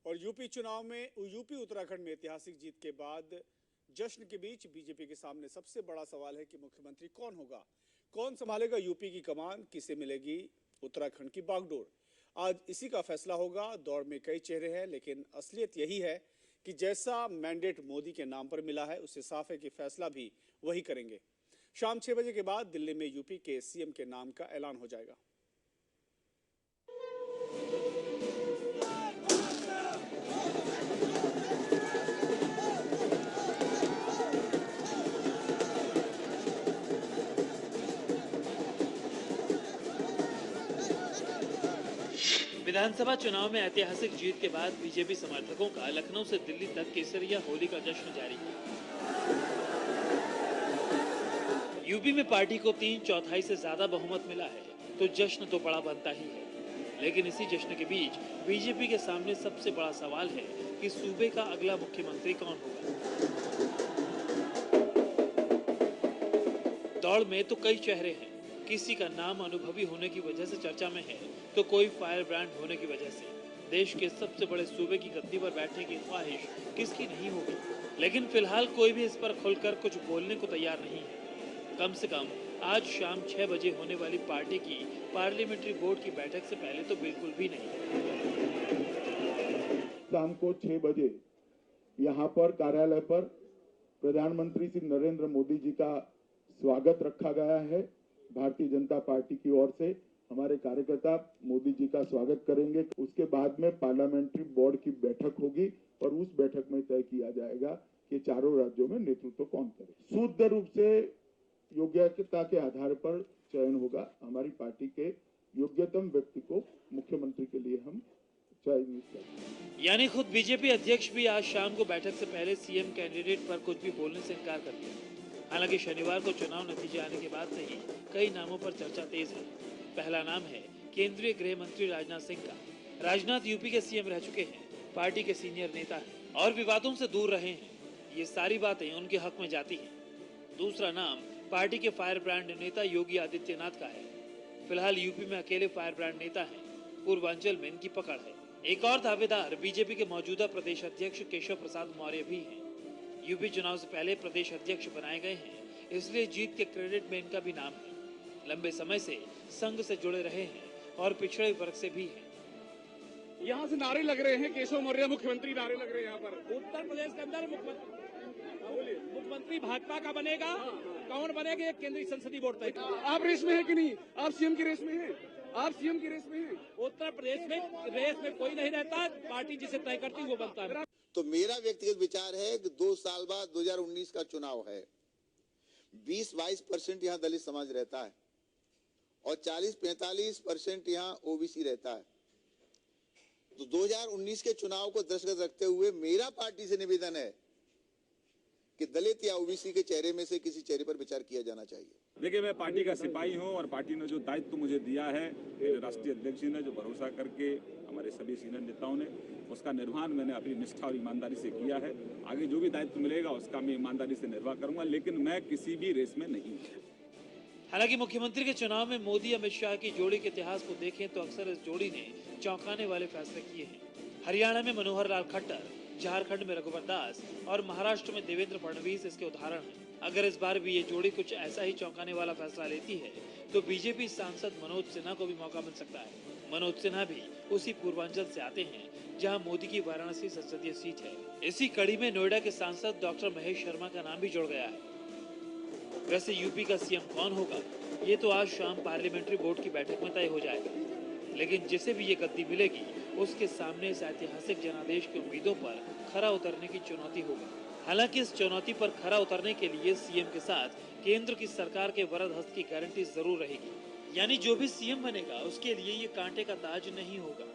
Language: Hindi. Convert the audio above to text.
और यूपी चुनाव में यूपी उत्तराखंड में ऐतिहासिक जीत के बाद जश्न के बीच बीजेपी के सामने सबसे बड़ा सवाल है कि मुख्यमंत्री कौन होगा, कौन संभालेगा यूपी की कमान, किसे मिलेगी उत्तराखंड की बागडोर। आज इसी का फैसला होगा। दौड़ में कई चेहरे हैं, लेकिन असलियत यही है कि जैसा मैंडेट मोदी के नाम पर मिला है, उससे साफ है कि फैसला भी वही करेंगे। शाम 6 बजे के बाद दिल्ली में यूपी के सीएम के नाम का ऐलान हो जाएगा। विधानसभा चुनाव में ऐतिहासिक जीत के बाद बीजेपी समर्थकों का लखनऊ से दिल्ली तक केसरिया होली का जश्न जारी है। यूपी में पार्टी को 3/4 से ज्यादा बहुमत मिला है, तो जश्न तो बड़ा बनता ही है। लेकिन इसी जश्न के बीच बीजेपी के सामने सबसे बड़ा सवाल है कि सूबे का अगला मुख्यमंत्री कौन होगा। दौड़ में तो कई चेहरे हैं, किसी का नाम अनुभवी होने की वजह से चर्चा में है, तो कोई फायर ब्रांड होने की वजह से। देश के सबसे बड़े सूबे की गद्दी पर बैठने की ख्वाहिश किसकी नहीं होगी, लेकिन फिलहाल कोई भी इस पर खुलकर कुछ बोलने को तैयार नहीं है। कम से कम आज शाम 6 बजे होने वाली पार्टी की पार्लियामेंट्री बोर्ड की बैठक से पहले तो बिल्कुल भी नहीं। शाम को 6 बजे यहाँ पर कार्यालय पर प्रधानमंत्री श्री नरेंद्र मोदी जी का स्वागत रखा गया है। भारतीय जनता पार्टी की ओर से हमारे कार्यकर्ता मोदी जी का स्वागत करेंगे। उसके बाद में पार्लियामेंट्री बोर्ड की बैठक होगी और उस बैठक में तय किया जाएगा कि चारों राज्यों में नेतृत्व कौन करे। शुद्ध रूप से योग्यता के आधार पर चयन होगा। हमारी पार्टी के योग्यतम व्यक्ति को मुख्यमंत्री के लिए हम चयनित करेंगे। यानी खुद बीजेपी अध्यक्ष भी आज शाम को बैठक से पहले सीएम कैंडिडेट पर कुछ भी बोलने से इनकार कर दिया। हालांकि शनिवार को चुनाव नतीजे आने के बाद से ही कई नामों पर चर्चा तेज है। पहला नाम है केंद्रीय गृह मंत्री राजनाथ सिंह का। राजनाथ यूपी के सीएम रह चुके हैं, पार्टी के सीनियर नेता हैं और विवादों से दूर रहे हैं। ये सारी बातें उनके हक में जाती हैं। दूसरा नाम पार्टी के फायर ब्रांड नेता योगी आदित्यनाथ का है। फिलहाल यूपी में अकेले फायर ब्रांड नेता हैं, पूर्वांचल में इनकी पकड़ है। एक और दावेदार बीजेपी के मौजूदा प्रदेश अध्यक्ष केशव प्रसाद मौर्य भी हैं। यूपी चुनाव से पहले प्रदेश अध्यक्ष बनाए गए हैं, इसलिए जीत के क्रेडिट में इनका भी नाम है। लंबे समय से संघ से जुड़े रहे हैं और पिछड़े वर्ग से भी हैं। यहाँ से नारे लग रहे हैं, केशव मौर्य मुख्यमंत्री नारे लग रहे हैं। यहाँ पर उत्तर प्रदेश के अंदर मुख्यमंत्री भाजपा का बनेगा। कौन बनेगा, एक केंद्रीय संसदीय बोर्ड तय। आप रेस में है कि नहीं? आप सीएम की रेस में हैं? आप सीएम की रेस में हैं? उत्तर प्रदेश में रेस में कोई नहीं रहता, पार्टी जिसे तय करती वो बनता है। तो मेरा व्यक्तिगत विचार है कि 2 साल बाद 2019 का चुनाव है। 20-22% यहाँ दलित समाज रहता है और 40-45% यहाँ ओबीसी रहता है। तो 2019 के चुनाव को दृष्टिगत रखते हुए मेरा पार्टी से निवेदन है कि दलित या ओबीसी के चेहरे में से किसी चेहरे पर विचार किया जाना चाहिए। देखिए, मैं पार्टी का सिपाही हूं और पार्टी ने जो दायित्व मुझे दिया है, मेरे राष्ट्रीय अध्यक्ष जी ने जो भरोसा करके हमारे सभी सीनियर नेताओं ने, उसका निर्वहन मैंने अपनी निष्ठा और ईमानदारी से किया है। आगे जो भी दायित्व मिलेगा उसका मैं ईमानदारी से निर्वाह करूंगा, लेकिन मैं किसी भी रेस में नहीं। हालांकि मुख्यमंत्री के चुनाव में मोदी अमित शाह की जोड़ी के इतिहास को देखें तो अक्सर इस जोड़ी ने चौंकाने वाले फैसले किए हैं। हरियाणा में मनोहर लाल खट्टर, झारखंड में रघुवर दास और महाराष्ट्र में देवेंद्र फडणवीस इसके उदाहरण हैं। अगर इस बार भी ये जोड़ी कुछ ऐसा ही चौंकाने वाला फैसला लेती है तो बीजेपी सांसद मनोज सिन्हा को भी मौका मिल सकता है। मनोज सिन्हा भी उसी पूर्वांचल से आते हैं जहां मोदी की वाराणसी संसदीय सीट है। इसी कड़ी में नोएडा के सांसद डॉक्टर महेश शर्मा का नाम भी जुड़ गया है। वैसे यूपी का सीएम कौन होगा, ये तो आज शाम पार्लियामेंट्री बोर्ड की बैठक में तय हो जाएगा। लेकिन जिसे भी ये गद्दी मिलेगी, उसके सामने इस ऐतिहासिक जनादेश की उम्मीदों पर खरा उतरने की चुनौती होगी। हालांकि इस चुनौती पर खरा उतरने के लिए सीएम के साथ केंद्र की सरकार के वरद हस्त की गारंटी जरूर रहेगी। यानी जो भी सीएम बनेगा उसके लिए ये कांटे का ताज नहीं होगा।